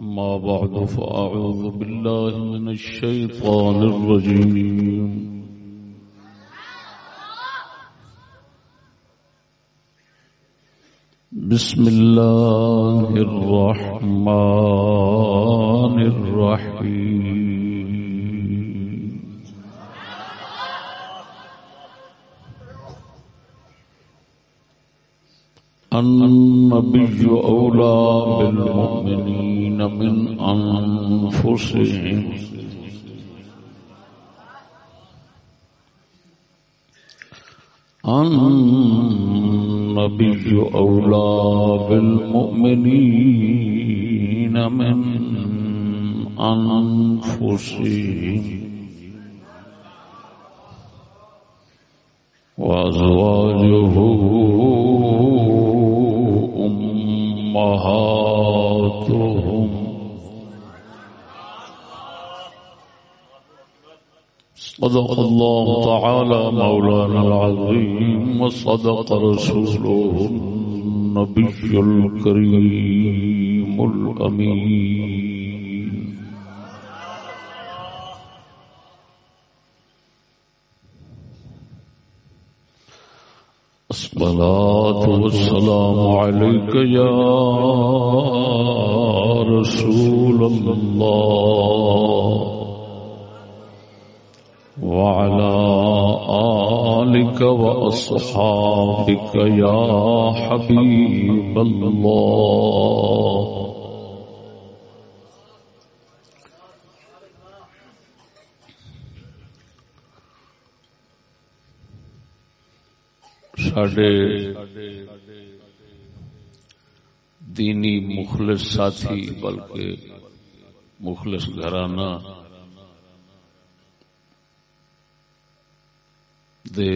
أما بعد فأعوذ بالله من الشيطان الرجيم بسم الله الرحمن الرحيم النبي أولى بالمؤمنين من أنفسهم النبي أولى بالمؤمنين من أنفسهم وأزواجه أمهاتهم صدق الله تعالى مولانا العظيم وصدق رسوله النبي الكريم الأمين الصلاة والسلام عليك يا رسول الله وعلى آلك وأصحابك يا حبيب الله ساڈے دینی مخلص ساتھی بلکہ مخلص گھرانہ دے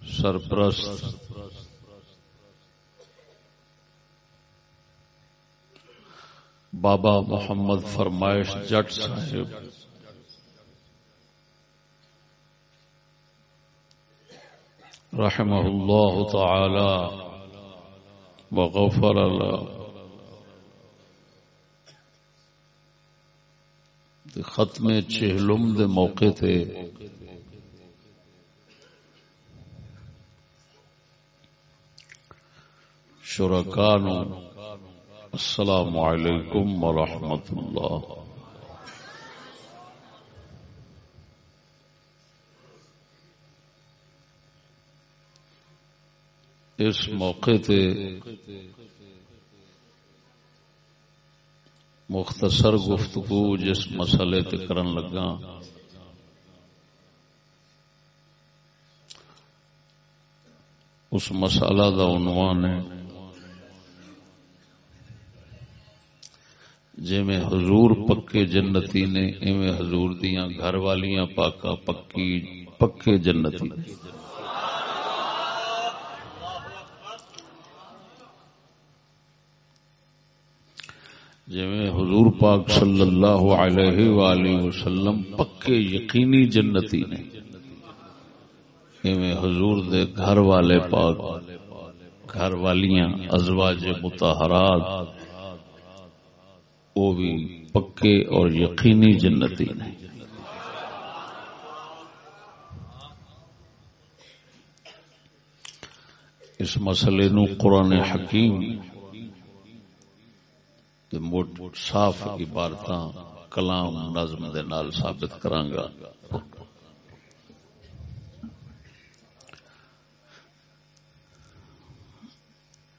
سرپرست بابا محمد فرمائش جٹ صاحب رحمہ اللہ تعالی وغفر له ختم چہلم دے موقع تھے شرکاء نو السلام علیکم ورحمۃ اللہ. اس موقع تے مختصر گفتگو جس مسئلے تے کرن لگا اس مسئلہ دا عنوان ہے جویں حضور پکے جنتی نے ایویں حضور دیاں گھر والیاں پاکاں پکے جنتی نے. جویں حضور پاک صلی اللہ علیہ وآلہ وسلم پکے یقینی جنتی نے ایویں حضور دے گھر والے پاک گھر والیاں ازواج مطہرات وہ بھی پکے اور یقینی جنتی نے. اس مسئلے نو قرآن حکیم صاف عبارتاں کلام نظم دے نال ثابت کرانگا.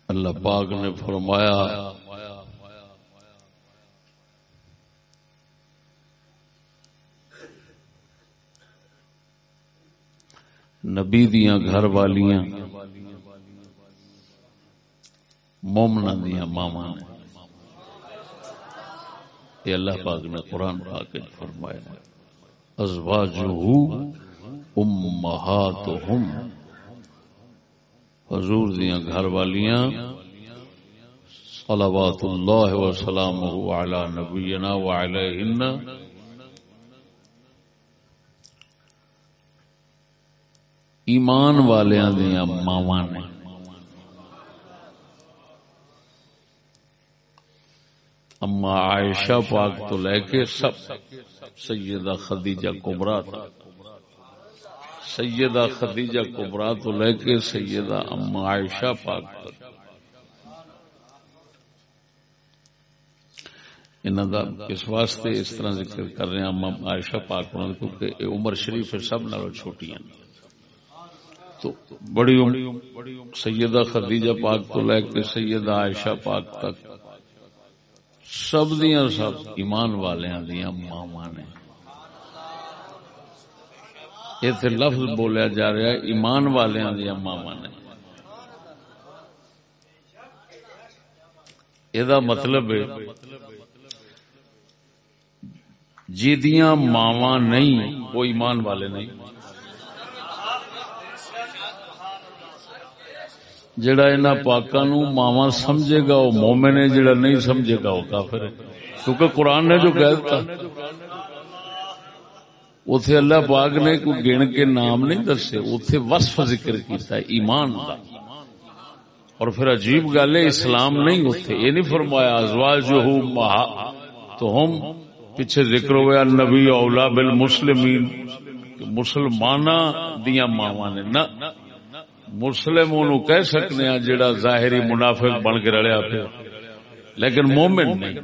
اللہ پاک نے فرمایا نبی دیاں گھر والیاں مومناں دیاں ماواں نے. یہ اللہ پاک نے قرآن پاک میں فرمایا ازواجہ امہاتہم حضور دیاں گھر والیاں صلوات اللہ وسلامہ علی نبینا وعلیہن ایمان والیاں دیاں ماواں نے. اما عائشہ پاک تو لے کے سب سیدہ خدیجہ کبریٰ تک، سیدہ خدیجہ کبریٰ تو لے کے سیدہ اما عائشہ پاک تک انہاں دا اس واسطے اس طرح ذکر کر رہے ہیں اما عائشہ پاک انہاں کیونکہ عمر شریف سب نالوں چھوٹی ہیں، تو بڑی سیدہ خدیجہ پاک تو لے کے سیدہ عائشہ پاک تک سب دیاں سب ایمان والیاں دیاں ماواں نے. ایتھے لفظ بولیا جا رہا ہے ایمان والیاں دیاں ماواں نے. یہ مطلب ہے جیدیاں ماواں نہیں وہ ایمان والے نہیں. جڑا انہاں پاکاں نو ماواں سمجھے گا وہ مومن ہے، جڑا نہیں سمجھے گا وہ کافر ہے. کیونکہ قرآن نے جو کہہ دیتا اتھے اللہ پاک نے کوئی گن کے نام نہیں دسے، اتھے وصف ذکر کیتا ہے ایمان دا. اور پھر عجیب گل ہے اسلام نہیں، اتھے یہ نہیں فرمایا ازواجہ تو ہم پیچھے ذکر ہوا نبی اولا بالمسلمین مسلمانہ دیاں ماواں نے. نہ مسلم انہوں کہہ سکنے ہیں جڑا ظاہری منافق بن کے رلیا پھر، لیکن مومن نہیں.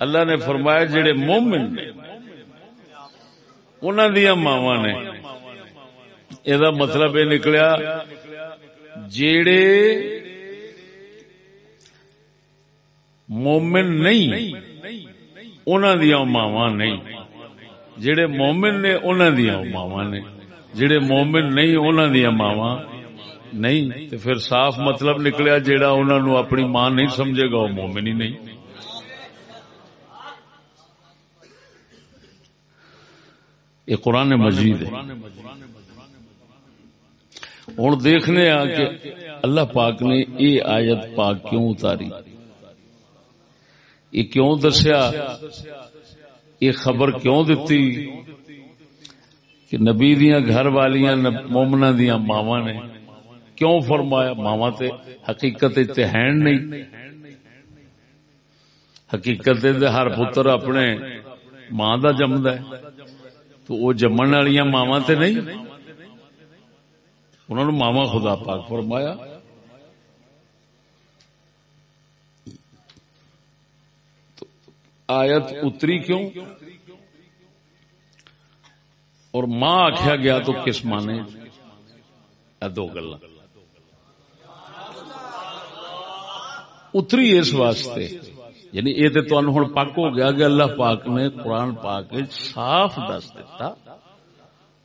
اللہ نے فرمایا جڑے مومن نے انہاں دیاں ماواں نے. یہ مطلب یہ نکلیا جڑے مومن نہیں انہاں دیاں ماواں نہیں، جڑے مومن نے انہاں دیاں ماواں نے، جڑے مومن نہیں انہاں دیاں ماواں نہیں. تو پھر صاف مطلب نکلیا جیڑا انہاں نو اپنی ماں نہیں سمجھے گا وہ مومن ہی نہیں. یہ قرآن مجید ہے. ہن دیکھنے آ کہ اللہ پاک نے یہ آیت پاک کیوں اتاری، یہ کیوں دسیا، یہ خبر کیوں دتی کہ نبی دیاں گھر والیاں مومناں دیاں ماواں نے. کیوں فرمایا؟ ماواں تے حقیقت تے ہیں نہیں. حقیقت تے ہر پتر اپنے ماں دا جمدا ہے، تو وہ جمن والیاں ماواں تے نہیں، انہاں نوں ماواں خدا پاک فرمایا. تو آیت اتری کیوں اور ماں آخیا گیا تو کس مانے؟ دو گلا اتری اس واسطے، یعنی یہ تو تمہیں ہوں پک ہو گیا کہ اللہ پاک نے قرآن پاک صاف دس دیتا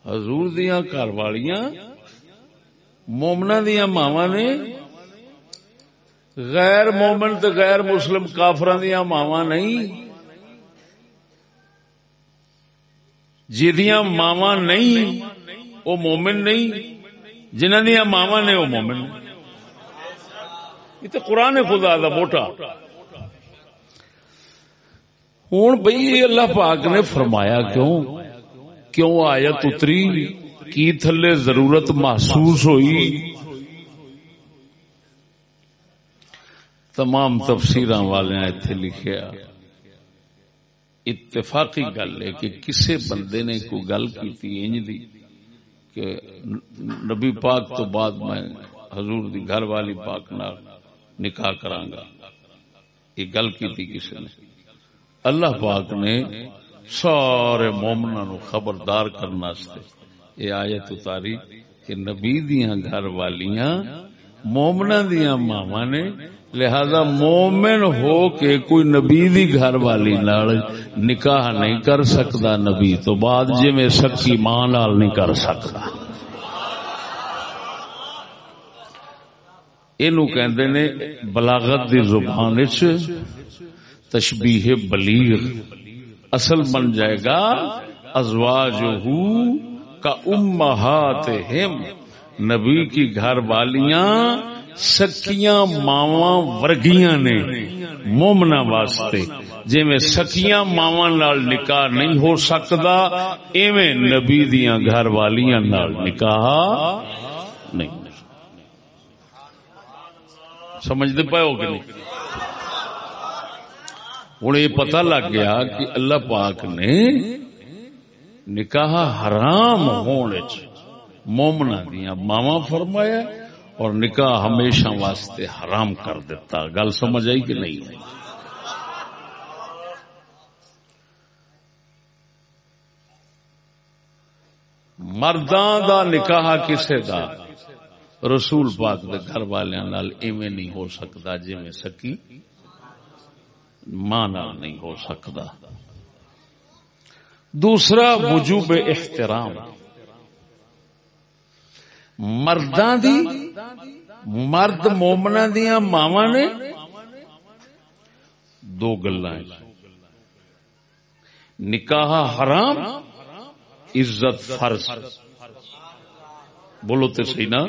حضور دیاں گھر والیاں مومناں دیاں ماواں نے، غیر مومن تے غیر مسلم کافراں دیاں ماواں نہیں. جیدیاں ماواں نہیں وہ مومن نہیں، جنہاں دیاں ماواں نے وہ مومن نہیں. یہ تو قرآن خدا دا موٹا. ہوں بھئی اللہ پاک نے فرمایا کیوں آیت اتری کی تھلے ضرورت محسوس ہوئی. تمام تفسیراں والے ایتھے لکھیا اتفاقی گل ہے کہ کسے بندے نے کوئی گل کیتی انج دی کہ نبی پاک تو بعد میں حضور دی گھر والی پاک نال نکاح کراں گا، یہ گل کیتی کسے نے؟ اللہ پاک نے سارے مومناں نو خبردار کرنے واسطے یہ آیت اتاری کہ نبی دیاں گھر والیاں مومناں دیاں ماواں نے، لہذا مومن ہو کے کوئی نبی دی گھر والی نال نکاح نہیں کر سکتا نبی تو بعد، جی میں سکی ماں نال نہیں کر سکتا. اینو کہندے نے بلاغت دی زبان وچ تشبیہ بلیغ. اصل بن جائے گا ازواجہ کا امہاتہم، نبی کی گھر والیاں سکیاں ماواں ورگیاں نے مومنا واسطے. جی میں سکیاں ماواں نال نکاح نہیں ہو سکتا ایویں نبی دیاں گھر والیاں نال نکاح نہیں. سمجھتے پائے ہو کہ نہیں؟ ہوں یہ پتہ لگ گیا کہ اللہ پاک نے نکاح حرام ہونے مومنا دیا ماواں فرمایا اور نکاح ہمیشہ واسطے حرام کر دیتا. گل سمجھ آئی کہ نہیں؟ مرداں دا نکاح کسے دا رسول پاک دے گھر والیاں نال ایویں نہیں ہو سکتا جویں سکی ماں نال نہیں ہو سکتا. دوسرا وجوب احترام. مرداں دی مرد مومناں دیاں ماواں نے دو گلاں نکاح حرام عزت فرض. بولو تے صحیح نا؟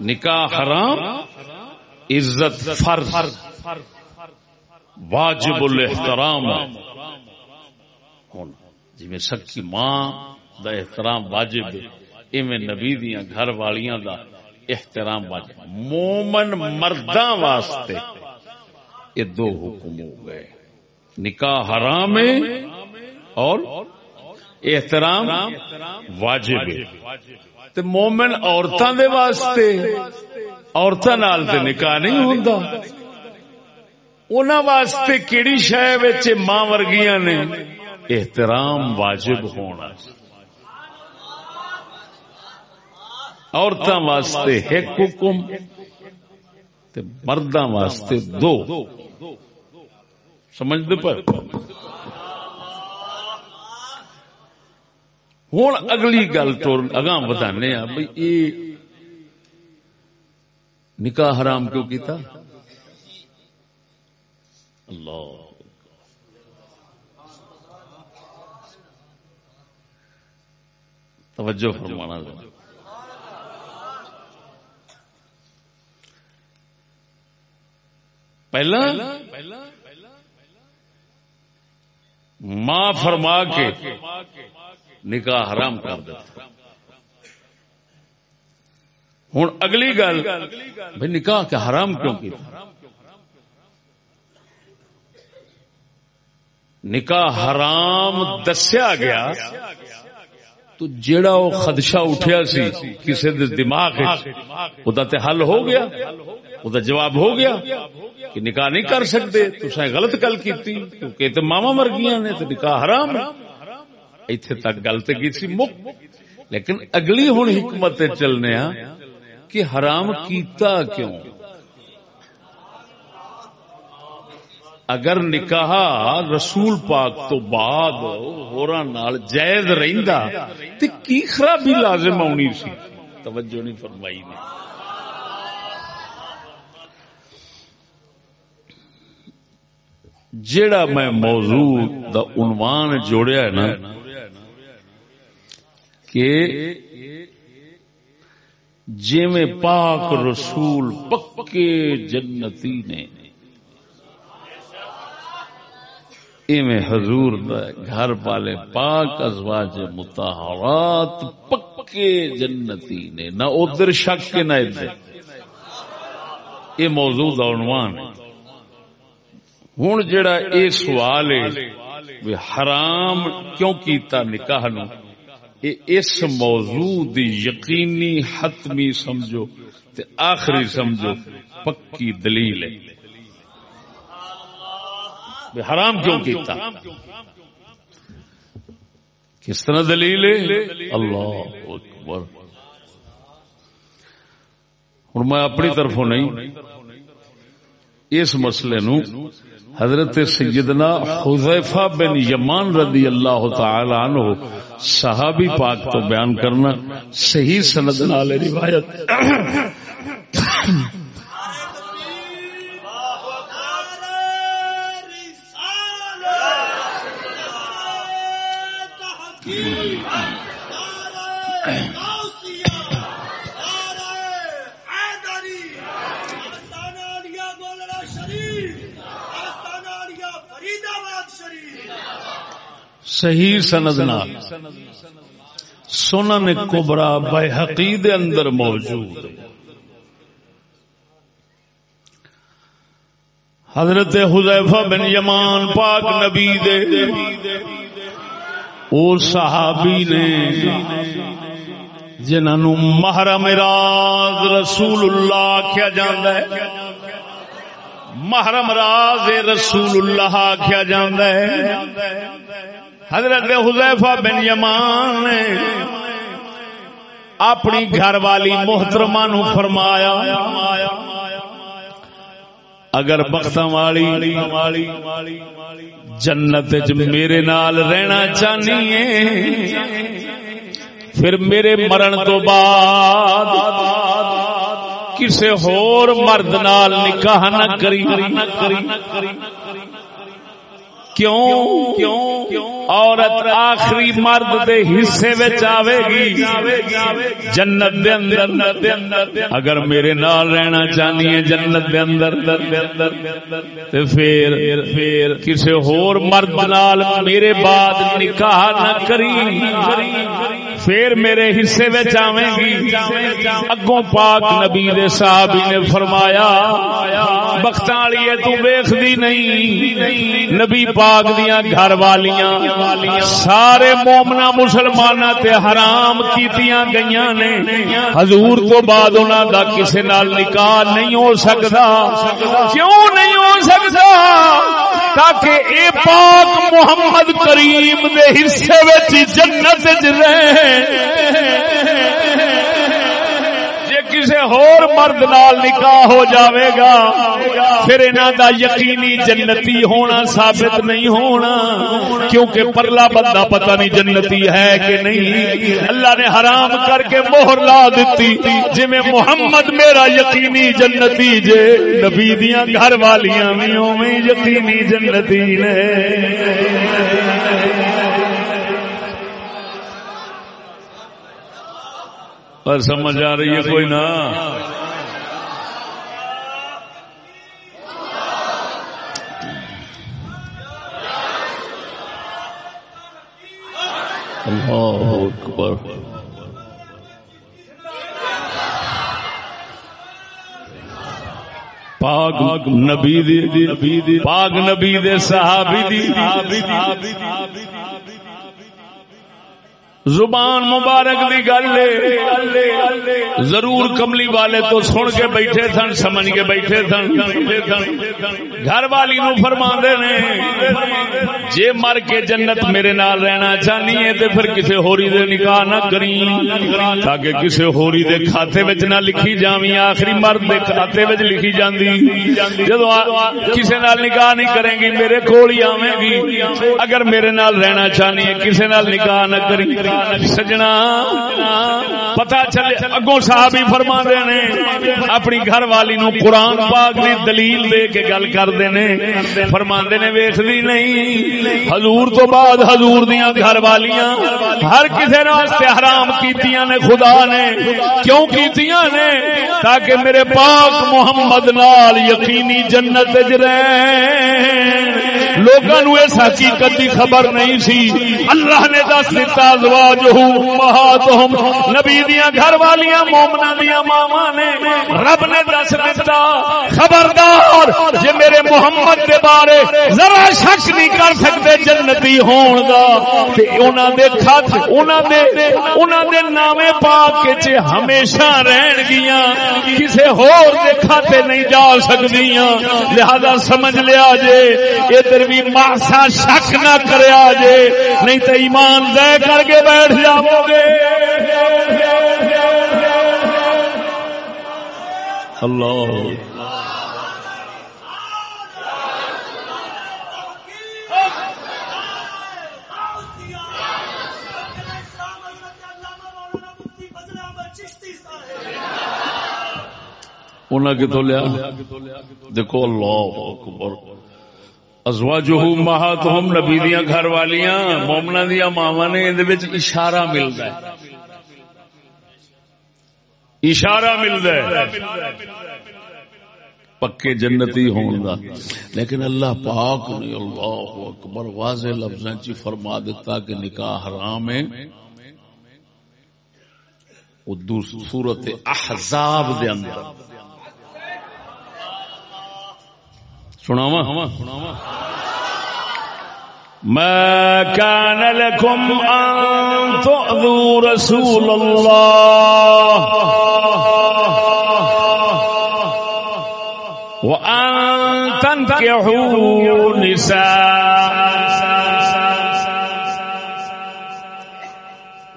نکاح حرام عزت فرض واجب الاحترام. جی میں سکی ماں دا احترام واجب ایویں نبی دیاں گھر والیاں دا احترام واجب. مومن مرداں واسطے یہ دو حکم ہو گئے. نکاح حرام ہے اور احترام واجب ہے. تے مومن عورتاں دے واسطے عورتاں نال تے نکاح نہیں ہوندا. انہاں واسطے کیڑی شے وچ ماں ورگیاں نے احترام واجب ہونا. عورتاں واسطے ایک حکم تے مرداں واسطے دو. سمجھدے پر؟ ہوں اگلی گل ٹور اگاں بتانے بھائی یہ نکاح حرام کیوں کیتا؟ اللہ توجہ فرمانا ذرا. پہلا ماں فرما کے نکاح حرام کر دیتا. ہوں اگلی گل بھائی نکاح کے حرام کیوں کیا؟ نکاح حرام دسیا گیا تو جیڑا وہ خدشہ اٹھیا سی کسی دے دماغ وچ تے حل ہو گیا. وہ جواب ہو گیا کہ نکاح نہیں کر سکتے. تساں غلط گل کیتی کیونکہ تے ماواں مر گیاں نے تے نکاح حرام ہے. ایتھے تک گل تے کی سی مک. لیکن اگلی ہن حکمت چلنے ہاں کہ حرام کیتا کیوں؟ اگر نکاح رسول پاک تو بعد ہوراں نال جائز رہندا تے کی خرابی لازم آنی سی؟ توجہ نہیں فرمائی نے. جیڑا میں موضوع دا عنوان جوڑیا ہے نا کہ جویں پاک رسول پکے جنتی نے ایویں حضور دا گھر والے پاک ازواج مطہرات پکے جنتی نے. نہ ادھر شک کے نہ ادھر. یہ موضوع دا عنوان ہے. ہوں جڑا یہ سوال ہے حرام کیوں کیتا نکاح نو، اس موضوع دی یقینی حتمی سمجھو تے آخری سمجھو پکی دلیل ہے. حرام کیوں کیتا کس طرح دلیل ہے؟ اللہ اکبر. ہوں میں اپنی طرفوں نہیں اس مسئلے نو حضرت سیدنا حذیفہ بن یمان رضی اللہ تعالی عنہ صحابی پاک تو بیان کرنا صحیح سند نال روایت صحیح سند نال سنن کبرا بیہقی دے اندر موجود. حضرت حذیفہ بن یمان پاک نبی دے او صحابی نے جنہاں نو محرم راز رسول اللہ آکھیا جاندا ہے، محرم راز رسول اللہ آکھیا جاندا ہے۔ حضرت حذیفہ بن یمان نے اپنی گھر والی محترمہ نو فرمایا اگر بختاں والی جنت وچ میرے نال رہنا چاہنی ہے پھر میرے مرن تو بعد کسے ہور مرد نال نکاح نہ کری۔ کیوں عورت آخری مرد دے حصے وچ آوے گی جنت دے اندر، اگر میرے نال رہنا چاہنی ہے جنت دے اندر تے پھر کسے ہور مرد نال میرے بعد نکاح نہ کری، پھر میرے حصے وچ آویں گی۔ اگوں پاک نبی دے صحابی نے فرمایا بختاں والی تو ویکھدی نہیں، نبی پاک دیاں گھر والیاں سارے مومنا مسلماناں تے حرام کیتیاں گئیاں نے، حضور تو بعد انہاں دا کسے نال نکاح نہیں ہو سکدا۔ کیوں نہیں ہو سکدا؟ تاکہ اے پاک محمد کریم دے حصے وچ جنت وچ رہے، کسے ہور مرد نال نکاح ہو جاوے گا پھر انہاں دا یقینی جنتی ہونا ثابت نہیں ہونا، کیونکہ پرلا بندہ پتہ نہیں جنتی ہے کہ نہیں۔ اللہ نے حرام کر کے مہر لا دیتی، جی میں محمد میرا یقینی جنتی جے، نبی دیاں گھر والیاں بھی اوویں یقینی جنتی نے۔ پر سمجھ آ رہی ہے کوئی نہ؟ اللہ اکبر۔ پاک نبی دی پاک نبی دے صحابی دی زبان مبارک دی گل ضرور کملی والے تو سن کے بیٹھے سن، سمجھ کے بیٹھے سن۔ گھر والی نو فرماندے نے جے مر کے جنت میرے نال رہنا چاہنی ہے تے پھر کسے ہوری دے نکاح نہ کری، تاکہ کسے ہوری دے کھاتے وچ نہ لکھی جاویں، آخری مرد دے کھاتے وچ لکھی جاندی۔ جدوں کسے نال نکاح نہیں کریں گی میرے کول ہی آویں گی، اگر میرے نال رہنا چاہنی ہے کسے نال نکاح نہ کری۔ سجنا پتہ چلے اگوں صحابی فرماندے نے اپنی گھر والی نو قرآن پاک دی دلیل دے کے گل کردے نے، فرماندے نے ویکھدی نہیں حضور تو بعد حضور دیاں گھر والیاں ہر کسے واسطے حرام کیتیاں نے خدا نے۔ کیوں کیتیاں نے؟ تاکہ میرے پاک محمد نال یقینی جنت وچ رہن۔ لوگاں نو اس حقیقت دی خبر نہیں سی، اللہ نے دس دتا ازواجہ امہاتہم، نبی دیاں گھر والیاں مومناں دیاں ماواں نے، رب نے دس دتا خبردار جے میرے محمد دے بارے ذرا شک نہیں کر سکتے جنتی ہون دا تے انہاں دے کھات انہاں دے نامے پاک وچ ہمیشہ رہن گیاں، کسے ہور دے کھاتے نہیں جا سکدیاں۔ لہذا سمجھ لیا جے ادھر بھی ماسا شک نہ کریا جے، نہیں تو ایمان دے کر کے بیٹھ جاؤ گے۔ اللہ انہاں کتوں لیا دیکھو، اللہ اکبر۔ ازواجہ امہاتہم، نبی دیاں گھر والیاں مومناں دیاں ماواں نے، اندے وچ اشارہ ملدا ہے، اشارہ ملدا ہے پکے جنتی ہون دا۔ لیکن اللہ پاک نے اللہ اکبر واضح لفظاں چ فرما دیتا کہ نکاح حرام ہے۔ وہ سورۃ احزاب دے اندر، سناواں ما كان لكم أن تؤذوا رسول الله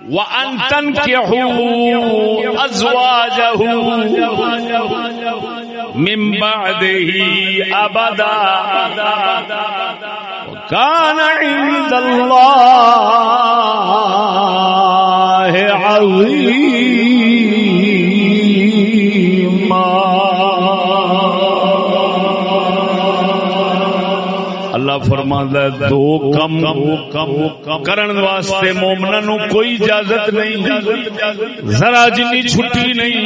وأن تنكحوا أزواجه من بعده أبدا كان عند الله عظيما. اللہ فرماندا ہے دو کم کرن واسطے مومناں نو کوئی اجازت نہیں، ذرا جنی چھٹی نہیں.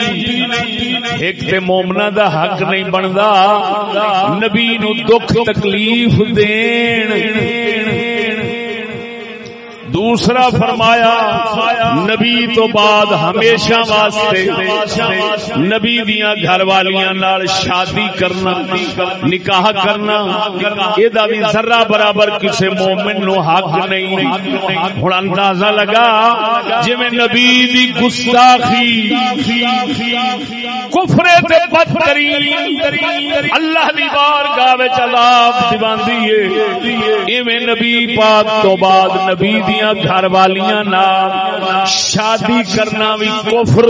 ایک تے مومناں دا حق نہیں بندا نبی نو دکھ تکلیف دین. دوسرا فرمایا نبی تو بعد ہمیشہ واسطے نبی دیاں گھر والیاں نال شادی کرنا، نکاح کرنا، یہ بھی ذرہ برابر کسی مومن نو حق نہیں. ہن اندازہ لگا جی میں نبی دی گستاخی، کفر تے بدترین اللہ دی بارگاہ وچ عذاب دیواندی ہے، ایویں نبی پاک تو بعد نبی دی گھر والیاں نال شادی کرنا بھی کفر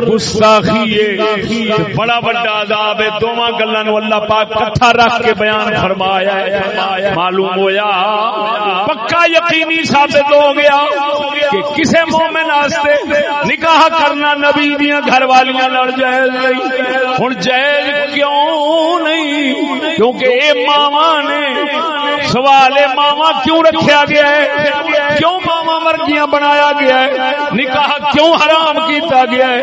گستاخی ہے، بڑا بڑا عذاب ہے. دونوں گلاں نو اللہ پاک اکٹھا رکھ کے بیان فرمایا ہے. معلوم ہویا پکا یقینی ثابت ہو گیا کہ کسے مومن واسطے نکاح کرنا نبی دیاں گھر والیاں نال جائز نہیں. ہن جائز کیوں نہیں؟ کیونکہ اے ماواں نے سوال ماواں کیوں رکھیا گیا ہے؟ کیوں ماواں مرگیاں بنایا گیا ہے؟ نکاح کیوں حرام کیتا گیا ہے؟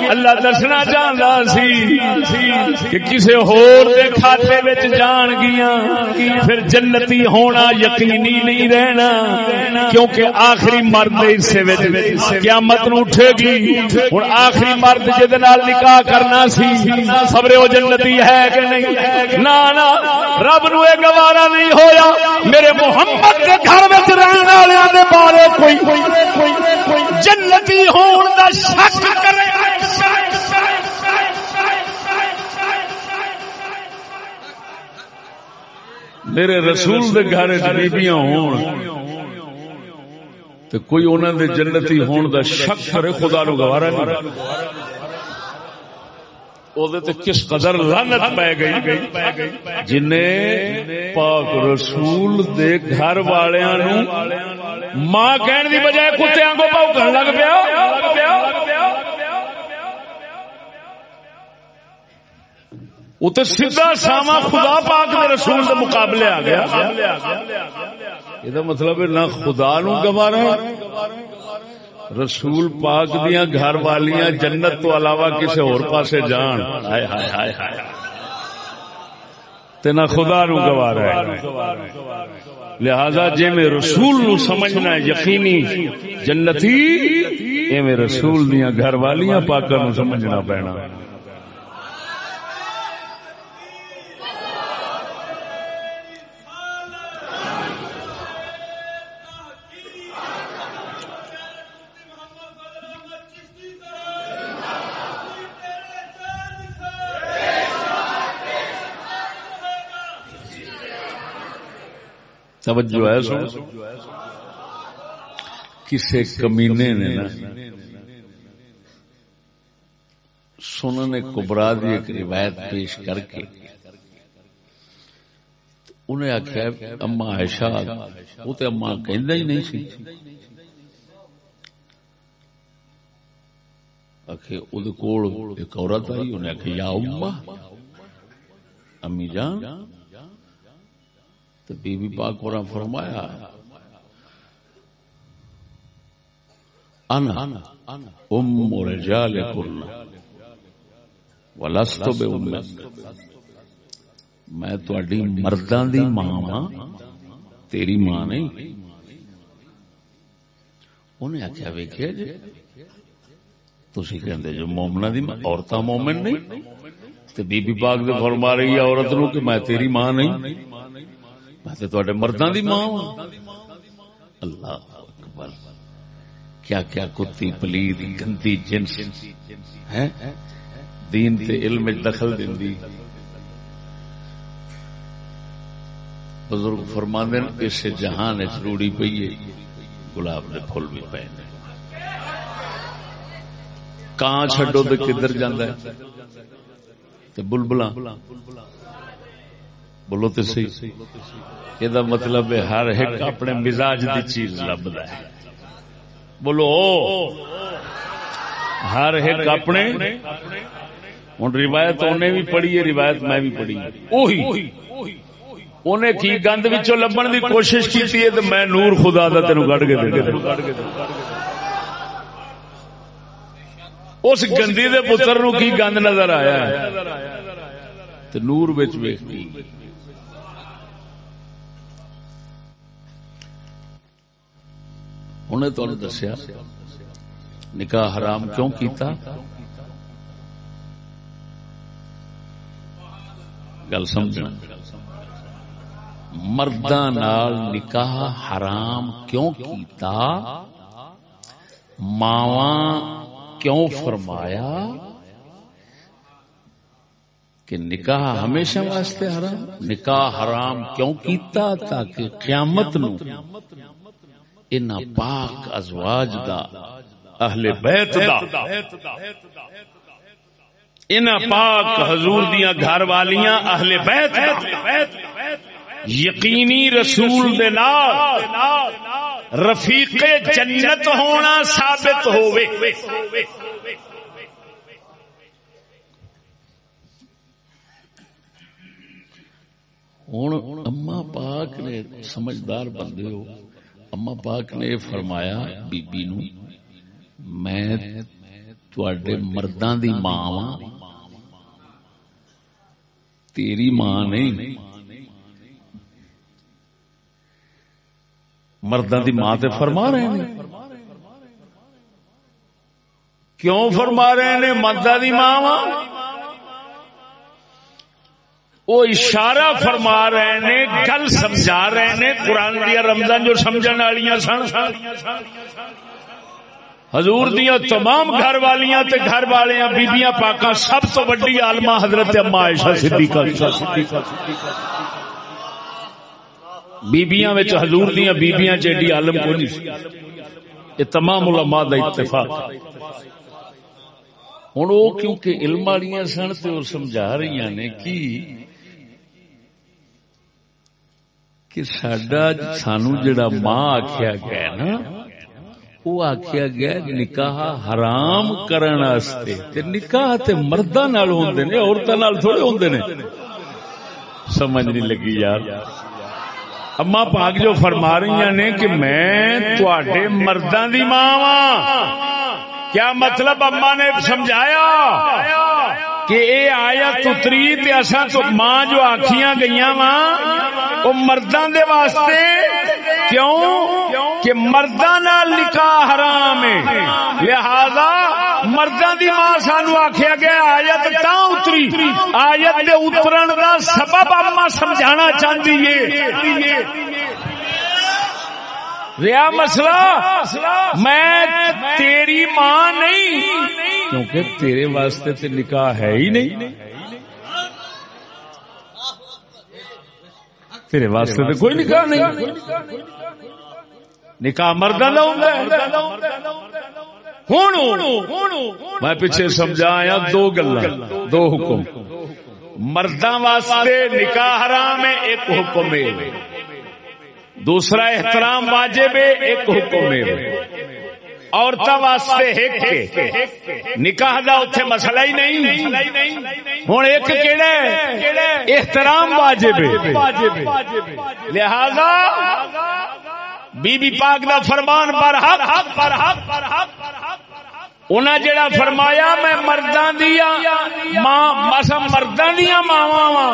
اللہ دسنا چاہتا سی کہ کسی ہور دے کھاتے وچ جان گیاں پھر جنتی ہونا یقینی نہیں رہنا، کیونکہ آخری مرد حصے وچ قیامت نو اٹھے گی. ہن آخری مرد جے دے نال نکاح کرنا سی خبرے او جنتی ہے کہ نہیں؟ نا نا، رب نو اے گوارا نہیں ہویا میرے محمد دے گھر وچ رہن والےاں دے بارے کوئی جنتی ہون دا شک کرے. میرے رسول دے گھر وچ بیبییاں ہون تے کوئی انہاں دے جنتی ہون دا شک کرے، خدا نو گوارا نہیں. تے کس قدر لعنت پہ گئی جنہیں پاک رسول دے گھر والےاں نو ماں کہن دی بجائے کتےاں کو بھونکن لگ پیا. وہ تو سیدھا ساواں خدا پاک دے رسول دے مقابلے آ گیا. یہ مطلب ہے نہ خدا نو گوارا رسول پاک دیاں گھر والیاں جنت تو علاوہ کسی اور پاسے جان. ہائے ہائے ہائے ہائے، تے نہ خدا نو گوارا ہے. لہذا جے میں رسول نو سمجھنا یقینی جنتی، اے میں رسول دیاں گھر والیاں پاکاں نو سمجھنا پینا. توجہ ہے سو کسے کمینے نے نا سنن کبریٰ دی ایک روایت پیش کر کے انہیں آخیا اما عائشہ، وہ تو اما کہندا ہی نہیں سی، آخے اودے کول ایک عورت آئی، انہیں آخیا یا امہ، امی جان. تو بی بی پاک اور فرمایا انا ام رجالکن ولست بام، میں تہاڈی مرداں دی ماں ہاں، تیری ماں نہیں. انہیں آخیا ویکھیا جی تسی کہندے جو مومناں دی عورتاں مومن نہیں، تے بی بی پاک دے فرما رہی ہے عورت نو کہ میں تیری ماں نہیں، میں تے تواڈے مرداں دی ماں ہوں. اللہ اکبر، کیا کیا کتی پلید گندی جنس ہے دین تے علم وچ دخل دیندی. بزرگ فرماندے نے اس جہان وچ روڑی پئی ہے، گلاب دے پھول بھی پے نے. کان چھڈو تے کدھر جاندا ہے؟ تے بلبلاں بولو تے صحیح. یہ مطلب ہے ہر ایک اپنے مزاج دی چیز لبدا ہے. بولو ہر ایک اپنے. ہوں روایت انہیں بھی پڑھی ہے، روایت میں بھی پڑھی ہے. انہیں کی گند وچوں لبن دی کوشش کی ہے تو میں نور خدا دا تینوں کڈ کے دے دے. اس گندی دے پتر نو کی گند نظر آیا ہے تے نور وچ ویکھ دی. انہیں تو دسیا نکاح حرام کیوں کیتا. گل سمجھنا، مرداں نال نکاح حرام کیوں کیتا، ماواں کیوں فرمایا کہ نکاح ہمیشہ واسطے حرام. نکاح حرام کیوں کیتا تاکہ قیامت نو ان پاک ازواج دا، اہل بیت دا، ان پاک حضور دیاں گھر والیاں اہل بیت دا یقینی رسول دے نال رفیق جنت ہونا ثابت ہوئے. ہوں اما پاک نے سمجھدار بندے ہو، اما پاک نے فرمایا بی بی نو میں تواڈے مرداں دی ماں ہاں، تیری ماں نہیں. مرداں دی ماں تے فرما رہے ہیں. کیوں فرما رہے ہیں مرداں دی ماں ہاں؟ وہ اشارہ فرما رہے نے، گل سمجھا رہے نے. قرآن دیا رمضان جو سمجھن والیاں سن، حضور دیاں تمام گھر والیاں تے گھر والیاں بیبییاں پاکاں سب تو بڑی عالمہ حضرت اما عائشہ صدیقہ. بیبییاں وچ حضور دیاں بیبییاں جیڑی عالم کوئی نہیں. یہ تمام علماء دا اتفاق. ہن وہ کیونکہ علم والیاں سن تے وہ سمجھا رہی نے کہ سانو جڑا ماں آخیا گیا نا، وہ آخیا گیا نکاح حرام کرن واسطے. تے نکاح تے مرداں نال ہوندے نے، عورتاں نال تھوڑے ہوندے نے. سمجھ نہیں لگی یار. اما پاک جو فرما رہی نے کہ میں تواڈے مرداں دی ماں واں، کیا مطلب اما نے سمجھایا کہ اے آیت اتری تے اساں تو ماں جو آکھیاں گئیاں وا او مرداں دے واسطے. کیوں کہ مرداں نال نکاح حرام ہے، لہذا مرداں دی ماں سانو آکھیا گیا. آیت تاں اتری، آیت دے اترن دا سبب اما سمجھانا چاہندی ہے. ریا مسئلہ میں تیری ماں نہیں، کیونکہ تیرے واسطے تے نکاح ہے ہی نہیں. تیرے واسطے تے کوئی نکاح نہیں. نکاح مرداں دا ہوندا ہے. ہن میں پیچھے سمجھایا دو گلاں، دو حکم. مرداں واسطے نکاح حرام ہے، ایک حکم ہے. دوسرا احترام واجب ہے، ایک حکم ہے. عورتاں واسطے ایک نکاح دا اوتھے مسئلہ ہی نہیں. ہن ایک کیڑا ہے؟ احترام واجب ہے. لہذا بی بی پاک دا فرمان برحق. انہاں جڑا فرمایا میں مرداں دی ماں، مرداں دیاں ماواں وا،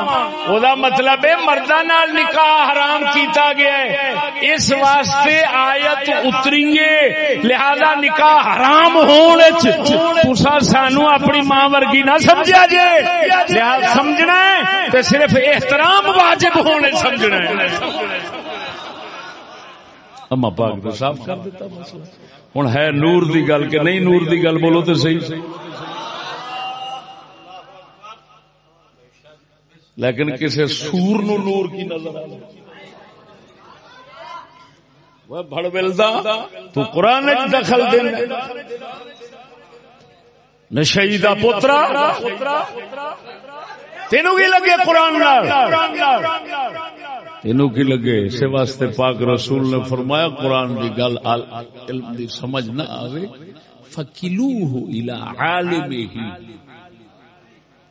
او دا مطلب ہے مرداں نال نکاح حرام کیتا گیا ہے، اس واسطے آیت اتری ہے، لہذا نکاح حرام ہونے تساں سانو اپنی ماں ورگی نہ سمجھیا جے، لہذا سمجھنا ہے تے صرف احترام واجب ہونے سمجھنا ہے۔ اما پاک نے صاف کر دیتا مسئلہ، ہن ہے نور دی گل کہ نہیں نور دی گل، بولو تے صحیح۔ لیکن کسی سور نو نور کی نظر آ وہ بڑ ملدا تو قرآن دخل دینا نشئی دا پوترا تینوں کی لگے قرآن نال، تینوں کی لگے اس واسطے پاک رسول نے فرمایا قرآن دی گل علم دی سمجھ نہ آوے فکلوہ الی عالمہ،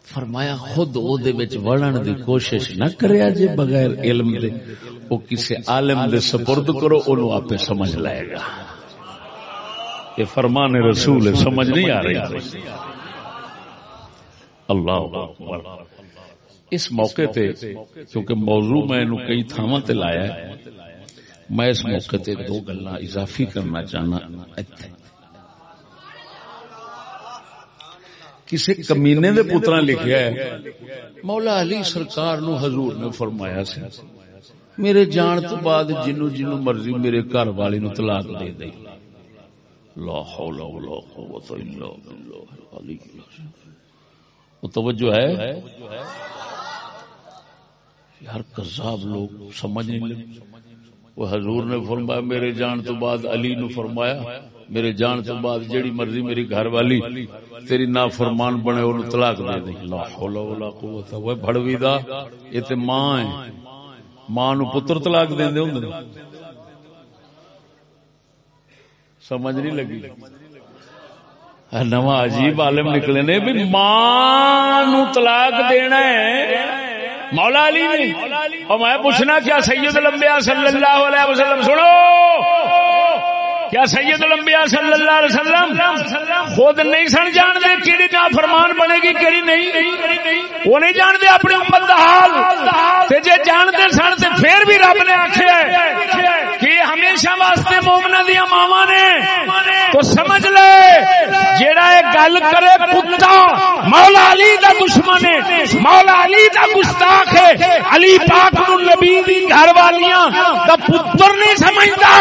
فرمایا خود او دے وچ وڑن دی کوشش نہ کریا جے بغیر علم دے، او کسی عالم دے سپرد کرو اونوں آپے سمجھ لائے گا۔ یہ فرمان رسول ہے، سمجھ نہیں آ رہی؟ اللہ اکبر۔ اس موقع تے کیونکہ موضوع میں انہوں کئی تھاواں تے لایا ہے، میں اس موقع تے دو گلاں اضافی کرنا چاہنا۔ کسی کمینے دے پتراں لکھیا ہے مولا علی سرکار نو حضور نے فرمایا سی میرے جان تو بعد جنو جنو مرضی میرے گھر والی نو طلاق دے دے۔ لا حول ولا قوت الا باللہ العلی العظیم۔ وہ توجہ ہے ہر کذاب لوگ سمجھ نہیں لگے۔ وہ حضور نے فرمایا میرے جان تو بعد علی نو فرمایا میرے جان تو بعد جیڑی مرضی میری گھر والی تیری نافرمان بنے انہوں طلاق دے دے۔ لا حول ولا قوت۔ وہ بھڑوی دا یہ تے ماں ہے، ماں نو پتر طلاق دین دے ہوندے، سمجھ نہیں لگی؟ نواں عجیب عالم نکلے نے بھی ماں نو طلاق دینا ہے مولا علی نے۔ اور میں پوچھنا کیا سید الانبیاء صلی اللہ علیہ وسلم، سنو کیا سید الانبیاء صلی اللہ علیہ وسلم خود نہیں سن جان دے کیڑی نافرمان بنے گی کیڑی نہیں؟ وہ نہیں جان دے اپنی امت دا حال، تے جے جان دے سن تے پھر بھی رب نے آکھیا ہے کہ ہمیشہ واسطے مومناں دیاں ماواں نے۔ تو سمجھ لے جیڑا اے گل کرے کتا مولا علی دا دشمن ہے، مولا علی دا گستاخ ہے، علی پاک نو نبی دی گھر والیاں دا پتر نہیں سمجھدا،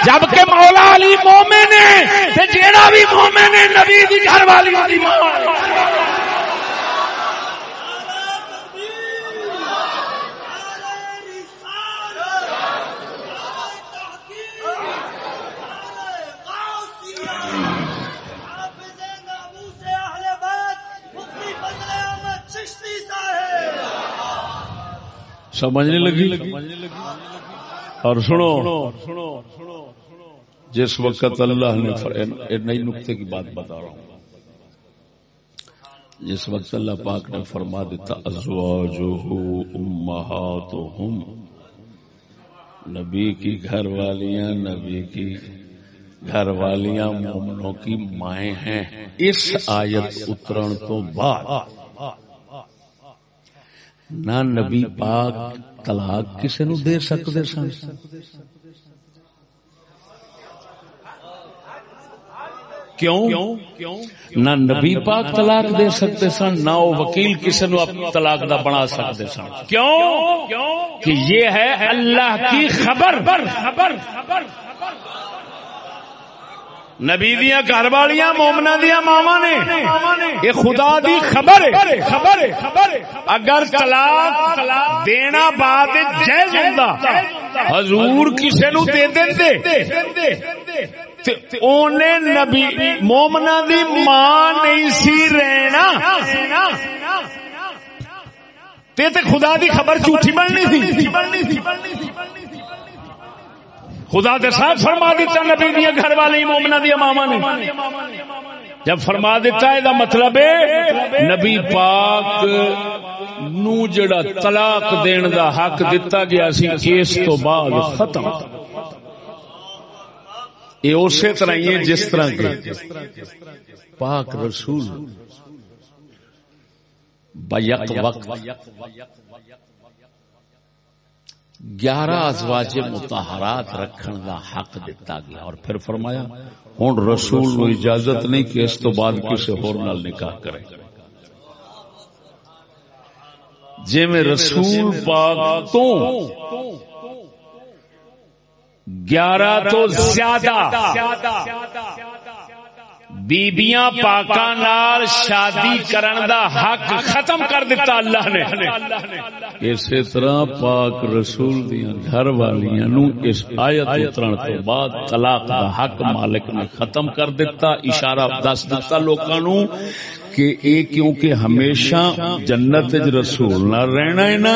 جبکہ مولا علی مومن ہے تے جیڑا بھی مومن ہے نبی دی گھر والی دی ماں ہے۔ سمجھ نہیں لگی؟ اور سنو جس وقت اللہ نے نئی نقطے کی بات بتا رہا ہوں، جس وقت اللہ پاک نے فرما دیتا ازواجہ امہاتہم، نبی کی گھر والیاں، نبی کی گھر والیاں مومنوں کی مائیں ہیں، اس آیت اترن تو بعد نہ نبی پاک طلاق کسی نو دے سکتے سن، کیوں؟ نہ نبی پاک طلاق دے سکتے سن، نہ وہ وکیل کسی نو طلاق دا بنا سکتے سن۔ کیوں؟ کہ یہ ہے اللہ کی خبر، نبی دیاں گھر والیاں مومناں دیاں ماواں نے، یہ خدا دی خبر ہے۔ اگر طلاق دینا بعد جائز ہوندا حضور کسے نو دے دیندے تے اونے نبی مومناں دی ماں نہیں سی رہنا، تے خدا دی خبر جھوٹی بننی سی۔ خدا دے ساتھ فرما دیتا نبی دیاں گھر والی مومنہ دی ماما نے، جب فرما دیتا ہے دا مطلب ہے نبی پاک نو جڑا طلاق دین دا حق دیتا گیا سی کیس تو بعد ختم۔ یہ اسی طرح ہی ہے جس طرح کے پاک رسول بیک وقت 11 ازواج مطہرات رکھن دا حق دتا گیا، اور پھر فرمایا ہن رسول نو اجازت نہیں کہ اس تو بعد کسی ہور نال نکاح کرے۔ جے میں رسول پاک تو 11 تو زیادہ بیبیاں پاکاں نال شادی کرن دا حق ختم کر دیتا اللہ نے۔ اسی طرح پاک رسول دیاں گھر والیاں نو اس آیت اترن تو بعد طلاق دا حق مالک نے ختم کر دیتا، اشارہ دس دیتا لوکاں نو کہ اے کیونکہ ہمیشہ جنت رسول نہ رہنا ہے نا،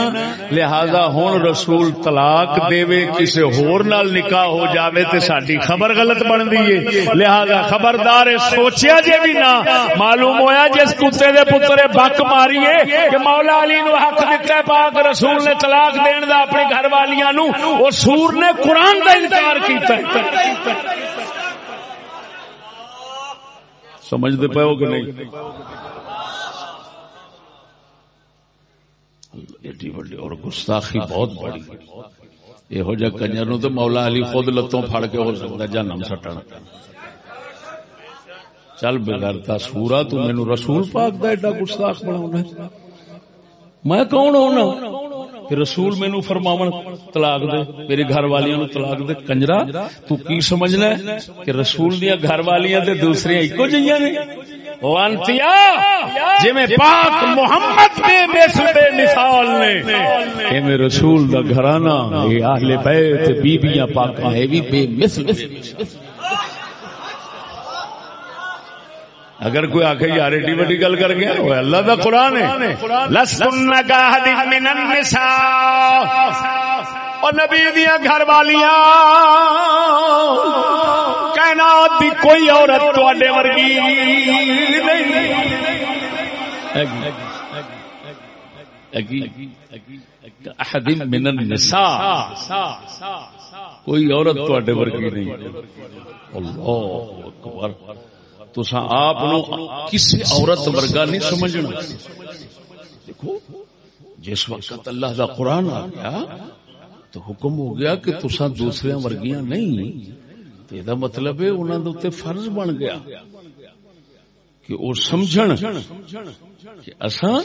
لہذا ہن رسول طلاق دے کسی ہور نال نکاح ہو جاوے تے ساڈی خبر غلط بندی ہے، لہذا خبردار سوچیا جے بھی نہ۔ معلوم ہویا جس کتے دے پترے بک ماریے کہ مولا علی نو حق دتا ہے پاک رسول نے طلاق دین دا اپنی گھر والیاں نو، او سور نے قرآن دا انکار کیتا ہے۔ سمجھتے پے ہو کہ نہیں؟ ایڈی بڑی اور گستاخی بہت بڑی، یہو جہ کنجر نو تو مولا علی خود لتوں پھڑ کے ہو سکتا جہنم سٹنا۔ چل بغیرتا سورا تو مینوں رسول پاک دا ایڈا گستاخ بناونا ہے؟ میں کون ہونا کہ رسول مینوں فرماون طلاق دے، میری گھر والیاں نو طلاق دے؟ کنجرا تو کی سمجھنا ہے کہ رسول دیاں گھر والیاں تے دوسریاں اکو جیاں نے؟ وانتیا جے میں پاک محمد بے مثل بے مثال نے، اے میں رسول دا گھرانہ، اے اہل بیت بیبییاں پاکاں، اے بھی بے مثل۔ اگر کوئی آکھے یار ایڈی بڑی گل کر گیا، وہ اللہ دا قرآن ہے۔ لستن کاحد من النساء، اور نبی دیاں گھر والیاں کائنات دی کوئی عورت تواڈے ورگی نہیں۔ احد من النساء، کوئی عورت تواڈے ورگی نہیں۔ اللہ اکبر۔ تساں آپ کسی عورت ورگا نہیں سمجھنا۔ دیکھو جس وقت اللہ دا قرآن آ گیا تو حکم ہو گیا کہ تساں دوسرے ورگیاں نہیں، تو یہ مطلب ہے انہاں دے اوتے فرض بن گیا کہ وہ سمجھن کہ اساں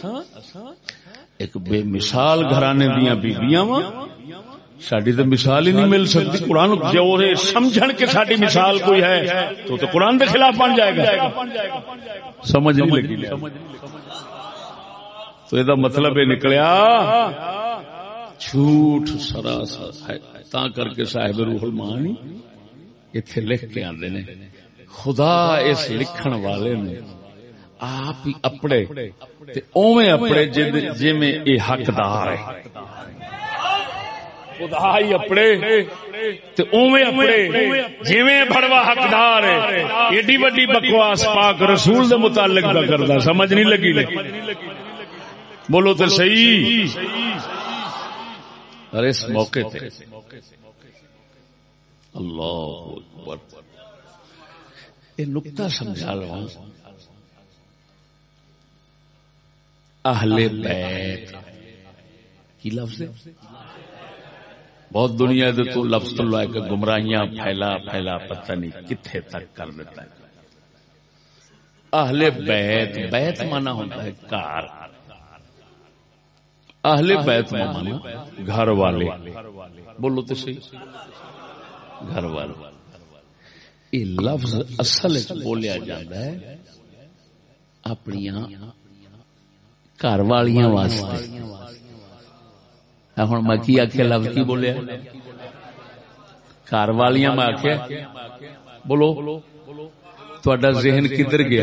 ایک بے مثال گھرانے دیاں بیبیاں واں، ساڈی تو مثال ہی نہیں مل سکتی۔ قرآن جو سمجھن کہ ساڈی مثال کوئی ہے تو قرآن کے خلاف بن جائے گا۔ سمجھ نہیں لگی؟ تو یہ مطلب یہ نکلیا جھوٹ سراسر ہے۔ تا کر کے صاحب روح المعانی اتنے لکھ کے آندے نے، خدا اس لکھن والے نے آپ ہی اپڑے تے اوویں اپڑے جے میں اے حقدار ہے، خدا ہی اپڑے تے اوویں اپڑے جویں بڑوا حقدار ہے۔ ایڈی بڑی بکواس پاک رسول دے متعلق دا کردا، سمجھ نہیں لگی نے؟ بولو تے صحیح۔ اور اس موقع تے اللہ اکبر یہ نکتہ سمجھا لو، اہل بیت کی لفظ ہے بہت دنیا دے تو لفظ تو لائے کہ گمراہیاں پھیلا پھیلا پتہ نہیں کتھے تک کر دیتا ہے۔ اہل بیت، بیت مانا ہوتا ہے گھر، اہل بیت مانا گھر والے، بولو تو صحیح، گھر والے۔ یہ لفظ اصل بولیا جاتا ہے اپنی گھر والیاں واسطے۔ ہوں میں کی آخیا لفظ کی بولیا؟ گھر والیاں میں آخیا، بولو تھوڑا ذہن کدھر گیا؟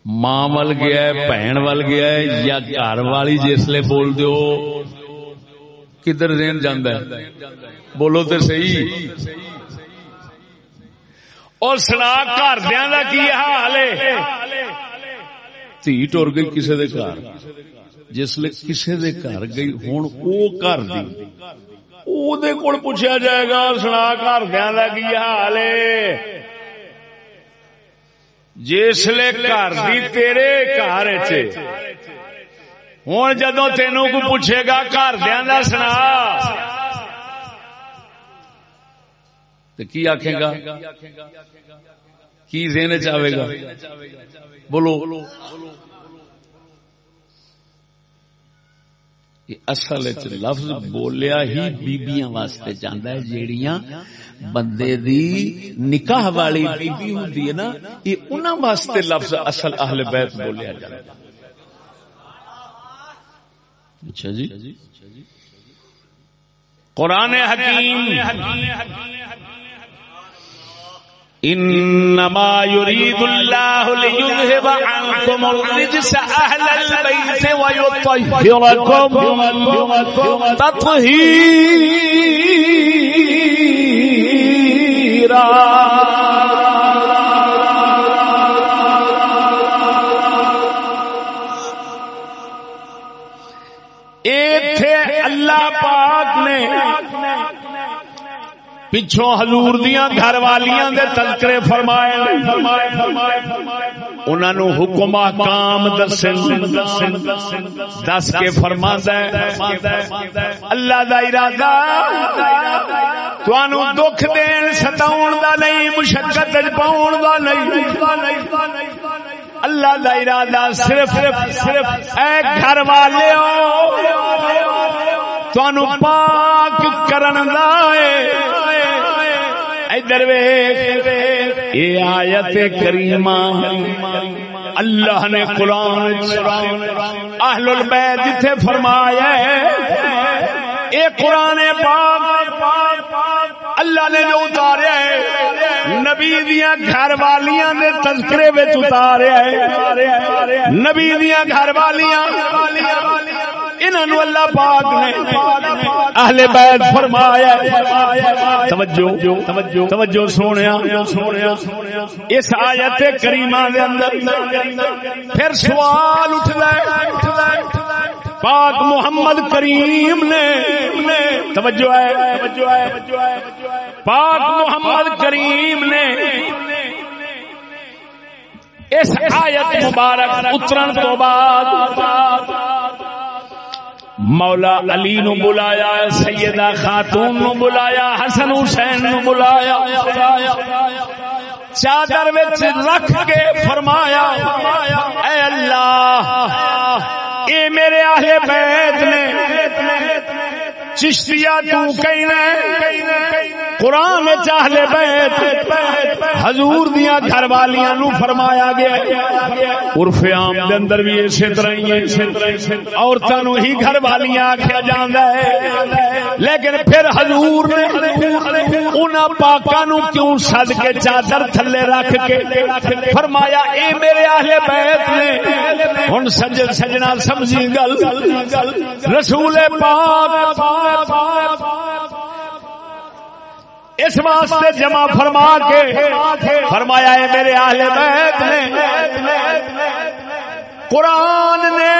ماں ول گیا ہے، بہن ول گیا ہے، یا گھر والی جسلے بول دیو کدھر ذہن جاندہ ہے؟ بولو تو صحیح۔ اور سنا گھر دیاں دا کی حال ہے؟ دھی ٹر گئی کسی دے گھر، جسلے کسی دے گھر گئی ہوں او گھر دی او دے کول پوچھا جائے گا سنا گھر دیاں دا کی حال ہے؟ جسلے گھر دی تیرے گھر ہوں جدو تینوں کو پوچھے گا گھر دیا دا سنا تو کی آکھے گا کی ذہن چاہے گا بولو اصل لفظ بولیا ہی بیبیاں واسطے چاہتا ہے جیڑیاں بندے دی نکاح والی بیبی ہوندی ہے نا یہ انہاں واسطے لفظ اصل اہل بیت بولیا جاتا ہے. اچھا جی قرآن حکیم انما يريد الله ليذهب عنكم الرجس اهل البيت ويطهركم تطهيرا. ایتھے اللہ پاک نے پچھوں حضور دیاں گھر والیاں دے تذکرے فرمائے انہاں نو حکم احکام دس کے فرماندا ہے اللہ دا ارادہ تانوں دکھ دین ستاون دا نہیں مشقت وچ پاون دا نہیں اللہ دا ارادہ صرف اے گھر والیو تانوں پاک کرن دا ہے. ادھر ویکھ یہ آیت کریمہ اللہ نے قرآن اہل البیت جتھے فرمایا ہے اے قرآن پاک اللہ نے جو اتاریا ہے نبی دیاں گھر والیاں نے تذکرے وچ اتاریا ہے. نبی دیاں گھر والیاں انہاں نو اللہ پاک نے اہل بیت فرمایا. توجہ سونیا اس آیت کریمہ دے اندر پھر سوال اٹھدا ہے پاک محمد کریم نے توجہ ہے پاک محمد کریم نے اس آیت مبارک اترن تو بعد مولا علی نو بلایا سیدہ خاتون نو بلایا حسن حسین نو بلایا چادر وچ رکھ کے فرمایا اے اللہ اے میرے اہل بیت نے چشتیہ تو کہنا قرآن اہل بیت حضور دیاں گھر والیاں نو فرمایا گیا عرف عام دے اندر بھی اسی طرح ہی عورتاں نو ہی گھر والیاں آکھیا جاندا ہے لیکن پھر حضور نے انہاں پاکاں نو کیوں سد کے چادر تھلے رکھ کے فرمایا اے میرے اہل بیت نے. ہن سجنا سمجھی گل رسول پاک اس واسطے جمع فرما کے فرمایا ہے میرے اہل بیت نے قرآن نے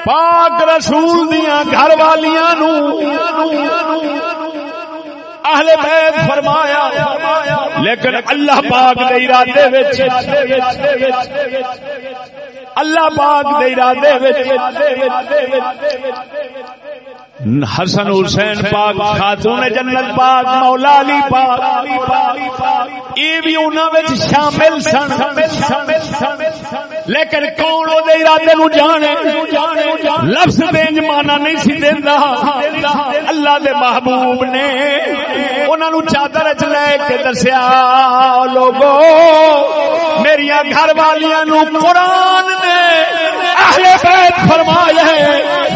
پاک رسول دیاں گھر والیاں نو اہل بیت فرمایا لیکن اللہ پاک دے ارادے وچ اللہ پاک دے ارادے وچ حسن حسین پاک خاتون جنت پاک مولا علی پاک یہ بھی انہاں وچ شامل سن لیکن کون او دے ارادے نو جانے لفظ دینج مانا نہیں سی دیندا. اللہ دے محبوب نے انہاں نو چادر وچ لے کے دسیا لوگو میریاں گھر والیاں نو قرآن نے اہل بیت فرمایا ہے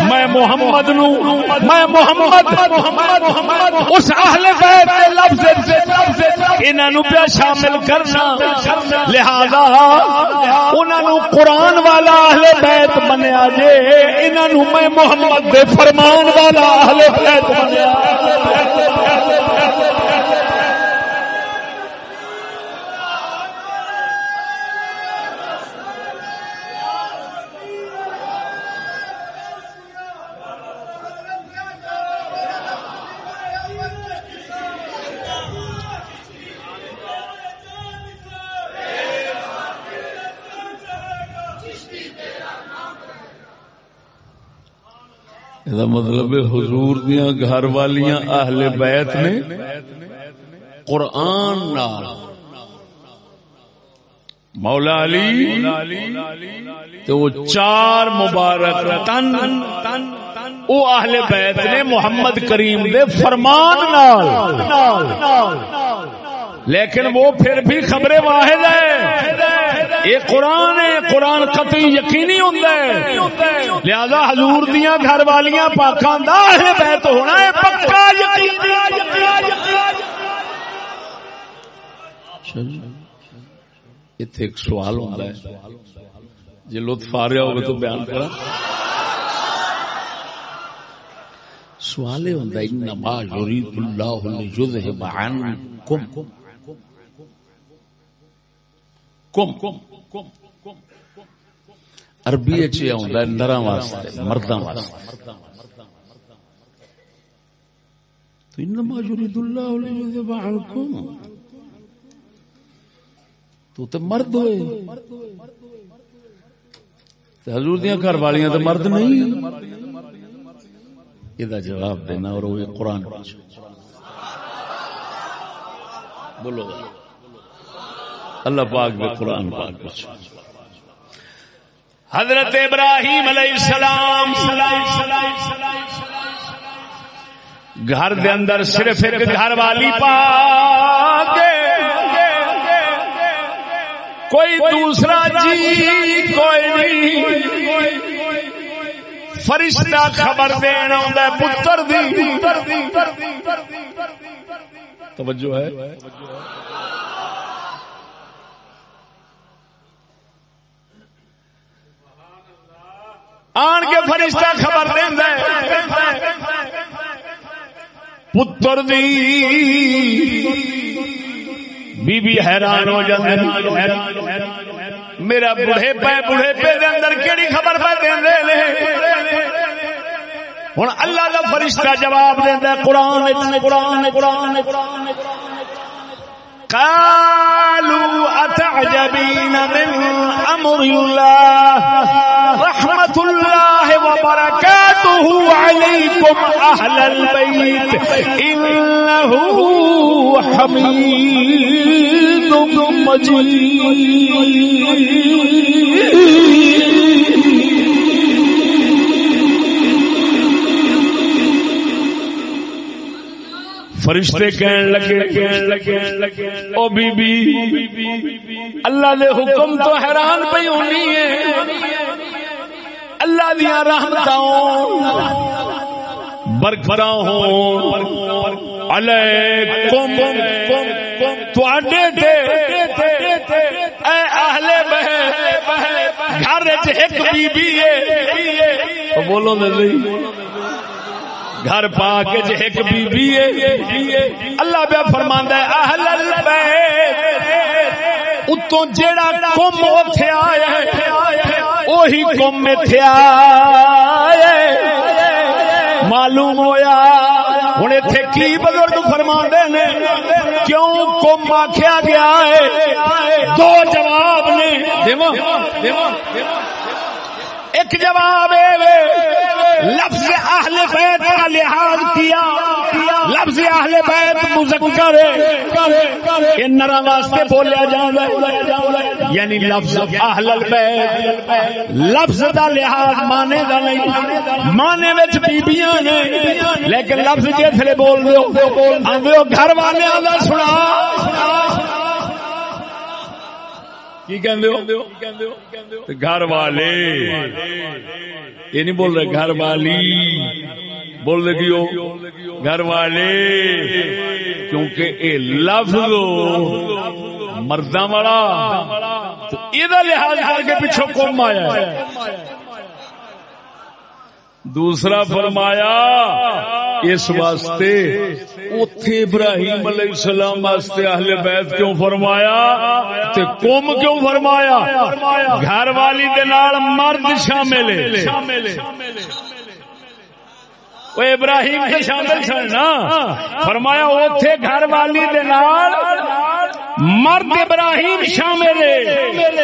میں محمد اس اہل بیت کے لفظ انہاں نو پیا شامل کرنا لہذا انہاں نو قرآن والا اہل بیت بنیا جے انہاں نو میں محمد دے فرمان والا اہل بیت بنیا. یہ مطلب حضور دیاں گھر والیاں اہل بیت نے قرآن نال مولا علی تو وہ چار مبارک تن او اہل بیت نے محمد کریم دے فرمان نال، لیکن وہ پھر بھی خبر واحد ہے، یہ قرآن ہے، قرآن قطعی یقینی ہوتا ہے، لہذا حضور دیاں گھر والیاں پاکاں دا اہل بیت ہونا ہے پکا یقینی۔ اتنے ایک سوال ہوتا ہے جی لطف آ رہا ہوگا تو بیان کرا۔ سوال یہ ہوتا ہے انما یرید اللہ لیذھب عنکم عربی چ ہوندا ہے نراں واسطے مرداں واسطے، تو انما یرید اللہ لیذھب عنکم تو مرد ہوئے، حضور دیاں گھر والیاں تو مرد نہیں، یہ جواب دینا اور وہ قرآن بولو اللہ پاک دے قرآن پاک بچ۔ حضرت ابراہیم علیہ السلام گھر دے اندر صرف ایک گھر والی پاک، کوئی دوسرا جی کوئی نہیں، فرشتہ خبر دینا ہوندا ہے پتر دی، توجہ ہے، آن کے فرشتہ خبر دیندا ہے پتر دی، بی بی حیران ہو جاندے، میرا بڑھے پے دے اندر کیڑی خبر پہ دیندے نے، ہن اللہ دا فرشتہ جواب دیندا ہے قرآن قالوا اتعجبین من امر اللہ رحمت اللہ وبرکاتہ علیکم اہل البیت انہ حمید مجید۔ فرشتے کہن لگے او بی بی اللہ دے حکم تو حیران پئی ہونی ہے، اللہ دیاں رحمتاں برکتاں ہون علیکم تواڈے تے اے اہل بیت، گھر وچ ایک بی بی ہے، بولو نہیں گھر پاک ایک بی بی ہے، اللہ پہ فرماندا ہے اہل البیت، اتوں جیڑا قوم اوتھے آیا ہے وہی قوم ایتھے آیا ہے، معلوم ہویا ہن ایتھے کی بزرگ فرماندے نے کیوں قوم آکھیا گیا ہے، دو جواب نے، ایک جواب ہے لفظ اہل بیت کا لحاظ کیا، لفظ اہل بیت مذکر ہے، یہ نراں واسطے بولیا جاندا ہے، یعنی لفظ اہل البیت لفظ دا لحاظ مانے دا نہیں، مانے وچ بیبییاں نے، لیکن لفظ جیسے بول دیو آندے ہو گھر والیاں دا سنا، کی کہندے ہو گھر والے، یہ نہیں بول رہے گھر والی، بول رہے کیوں گھر والے، کیونکہ اے لفظ مرداں والا، تو یہ لحاظ کر کے پیچھے قوم آیا ہے۔ دوسرا فرمایا اس واسطے اوتھے ابراہیم علیہ السلام واسطے اہل بیت کیوں فرمایا تے قوم کیوں فرمایا، گھر والی دے نال مرد شامل ہے، وہ ابراہیم کے شامل سن نا، فرمایا اوتھے گھر والی دے نال مرد ابراہیم شامل ہے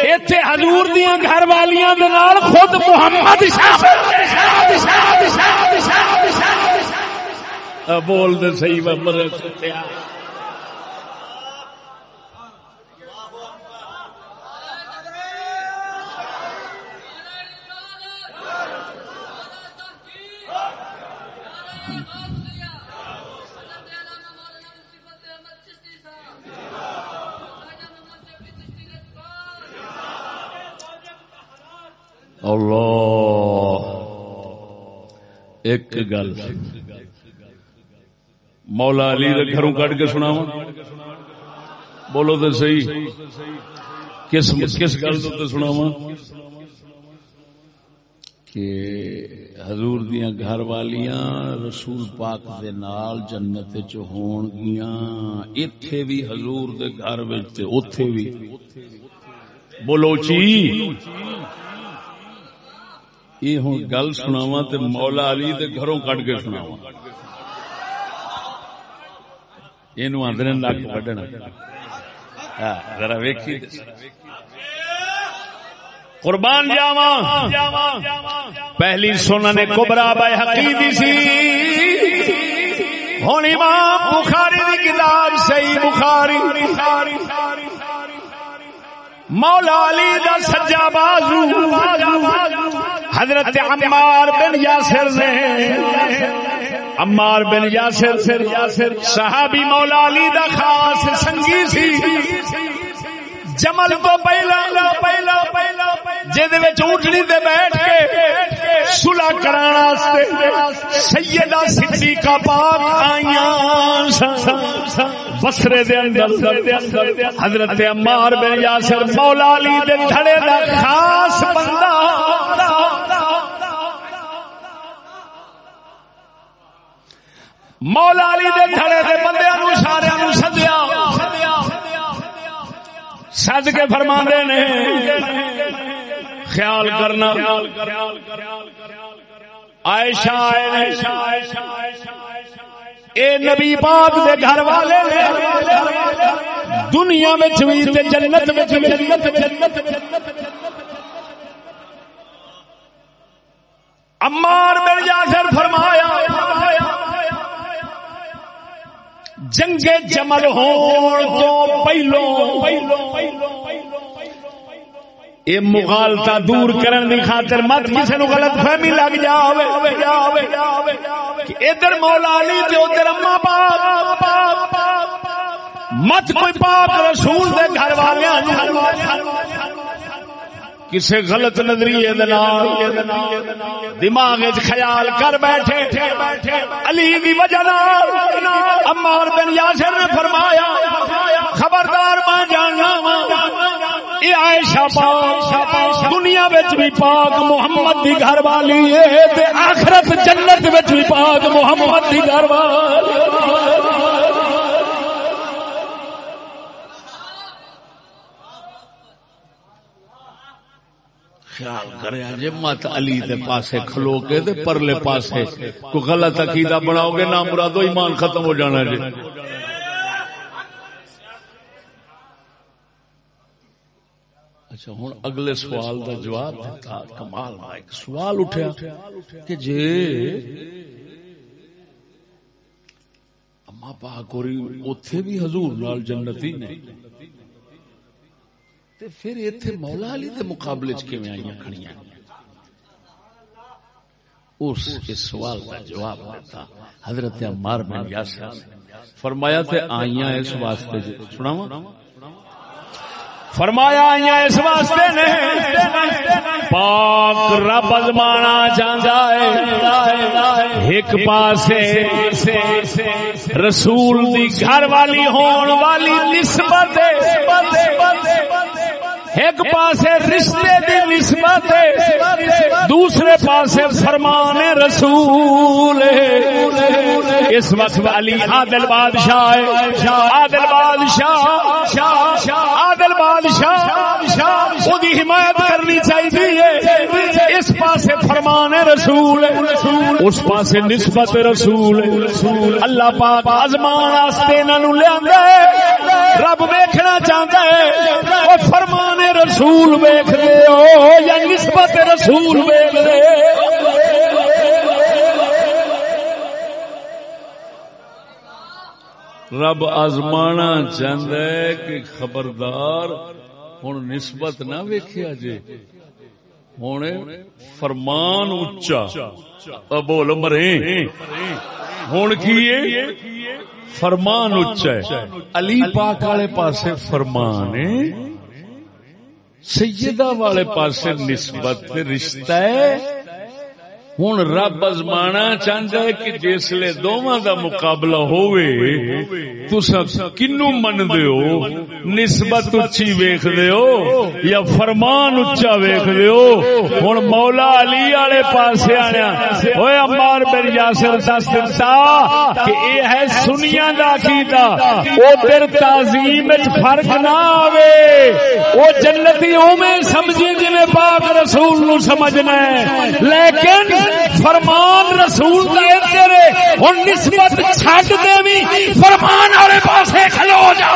ایتھے حضور دیاں گھر والیاں دے نال خود محمد شامل بول دے صحیح بابر کتیا اللہ ایک گل مولا علی دے گھروں کٹ کے سناواں بولو تے صحیح کس گل تو سناواں کہ حضور دیاں گھر والیاں رسول پاک دے نال جنت وچ ہون گیاں ایتھے بھی حضور دے گھر وچ تے اوتھے بھی بولو چی یہ ہوں گل سناواں تے مولا علی دے گھروں کٹ کے سناواں اینو اندر نک وڈنا ذرا ویکھی قربان جاواں پہلی سنن کبریٰ بیہقی دی سی ہن امام بخاری دی کتاب صحیح بخاری مولا علی دا سجا بازو حضرت عمار بن یاسر نے عمار بن یاسر صحابی مولا علی دا خاص سنگی سی جمل تو پہلا جہدے وچ اونٹنی تے بیٹھ کے صلح کرانا واسطے سیدہ صدیقہ پاک آئیاں بصرے دے اندر حضرت عمار بن یاسر مولا علی دے دھڑے دا خاص بندہ مولا علی دے دھڑے دے بندیاں نو سارے نو سدیا سد کے فرماندے نے خیال کرنا عائشہ اے نبی پاک دے گھر والے دنیا میں تے جنت میں عمار بن یاسر فرمایا جنگ جمل ہون تو پہلو یہ مغالطہ دور کرن دی خاطر مت کسی نو غلط فہمی لگ جاوے کہ ادھر مولا علی تے ادھر اما پاک مت کوئی پاک رسول دے گھر والیاں کسی غلط نظریے دماغ خیال کر بیٹھے علی دی وجہ عمار بن یاسر نے فرمایا خبردار میں جاننا یہ عائشہ پاک دنیا وچ بھی پاک محمد دی گھر والی ہے تے آخرت جنت وچ بھی پاک محمد دی گھر والی خیال کرے جے مت علی دے پاسے کھلو کے دے پرلے پاسے کوئی غلط عقیدہ بناؤ گے نہ مرادو ایمان ختم ہو جانا جی اچھا ہوں اگلے سوال دا جواب دیتا کمال میں ایک سوال اٹھیا کہ جے اما پاک اور اوتھے بھی حضور نال جنتی نے تے پھر ایتھے مولا علی دے مقابلے چ کیویں آئیاں کھڑیاں اس سوال کا جواب دیتا حضرت عمار بن یاسر فرمایا تے آئیاں اس واسطے سناواں فرمایا آئیاں اس واسطے نے پاک رب ازمانا چاہندا ہے ایک پاسے رسول دی گھر والی ہون والی نسبت ایک پاسے رشتے دی نسبت دوسرے پاسے فرمان رسول اس وقت علی عادل بادشاہ عادل بادشاہ او دی حمایت کرنی ویکھنی چاہیے. اس پاسے فرمان رسول اس پاسے نسبت رسول. اللہ پاک آزمان واسطے انہاں نوں لیندا ہے. رب ویکھنا چاہندا ہے او فرمان رسول ویکھ دے ہو یا نسبت رسول ویکھ دے. رب آزمانا چاہتا ہے کہ خبردار ہوں نسبت نہ ویکھیا جے ہوں فرمان اچا بول مرے ہوں کی فرمان اچا ہے. علی پاک والے پاسے فرمان ہے سیدہ والے پاسے نسبت رشتہ ہے. ہوں رب ازمانا چاہتا ہے کہ جسلے دونوں دا مقابلہ ہوئے تساں کنوں من دیو نسبت اچھی ویکھ دیو یا فرمان اچا ویکھ دیو. ہوں مولا علی والے پاسے آیا اوے عمار بن یاسر دس دتا کہ اے ہے سنیاں دا عقیدہ او تیر تعظیم وچ فرق نہ آوے. او جنتی اوویں سمجھی جویں پاک رسول نو سمجھنا ہے لیکن فرمان رسول دا تیرے ہن نسبت چھڈ دیویں فرمان والے پاسے کھلو جا.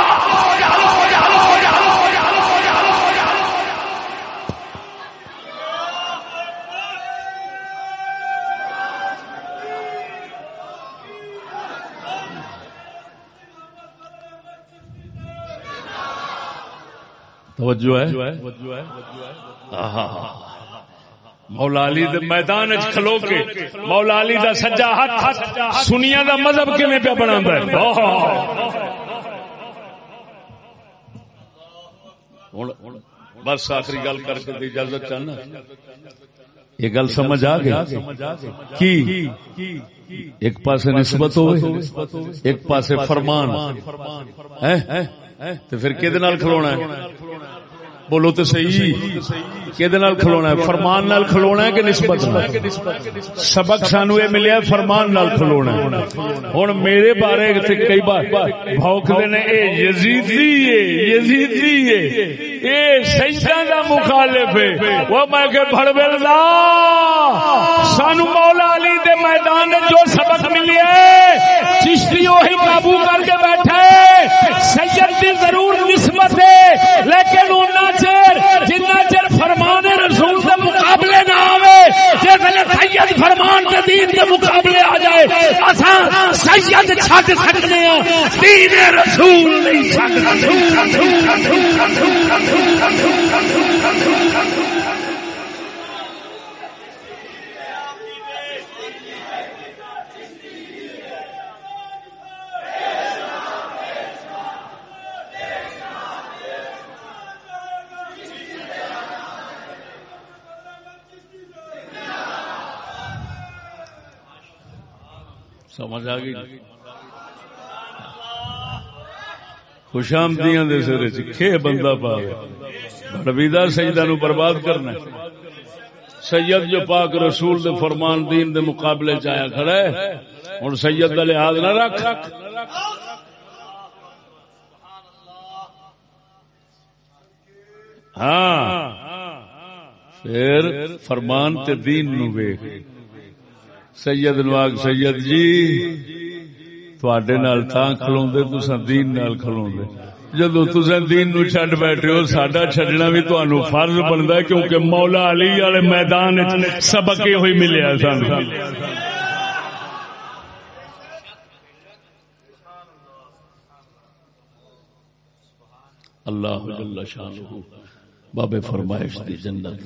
توجہ ہے مولا علی دے میدان وچ کھلو کے مولا علی دا سجا ہاتھ سنیاں دا مذہب کیویں پہ بناندا ہے. ہن بس آخری گل کر کے اجازت چاہنا. یہ گل سمجھ آ گئی کی ایک پاسے نسبت ہوئے ایک پاسے فرمان ہے تو پھر کدے نال کھلونا ہے؟ بولو تو صحیح کدے نال کھلونا ہے؟ فرمان نال کھلونا ہے کہ نسبت نال؟ سبق سانو یہ ملیا فرمان نال کھلونا ہے. ہن میرے بارے کئی بار بھوکدے نے اے یزیدی ہے یزیدی ہے اے سیداں دا مخالف ہے. وہ میں کہ بھڑویل دا سانو مولا علی دے میدان جو سبق ملیا ہے چشتی وہی قابو کر کے بیٹھا ہے. سید دی ضرور نسبت ہے لیکن انہاں چیر جنہ چیر فرمان رسول دے مقابلے نہ آوے جیسے سید فرمان کے دین کے مقابلے آ جائے اساں سید چھڈ سکتے ہیں دین رسول نہیں چھڈ سمجھ آ گئی. خوش آمدیاں دے سر کھے بندہ پاوے بڑویدہ سیدہ نو برباد کرنا. سید جو پاک رسول دے فرمان دین دے مقابلے چایا کھڑا ہے ہن سید دا لحاظ نہ رکھ. ہاں پھر فرمان تے دین نو ویکھ. سید نواگ سید جی تواڈے نال تاں کھلوندے تساں دین نال کھلوندے. جدو تساں دین نو چھڈ بیٹھے ہو ساڈا چھڈنا بھی تانوں فرض بندا ہے کیونکہ مولا علی والے میدان وچ سبق یہ ہوئی ملیا سانوں. اللہ جل شانہ باب فرمائش دی جنت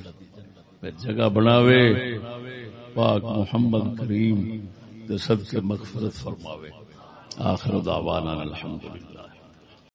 میں جگہ بناوے پاک محمد کریم دے صدقے مغفرت فرماوے. آخر دعوانا الحمدللہ.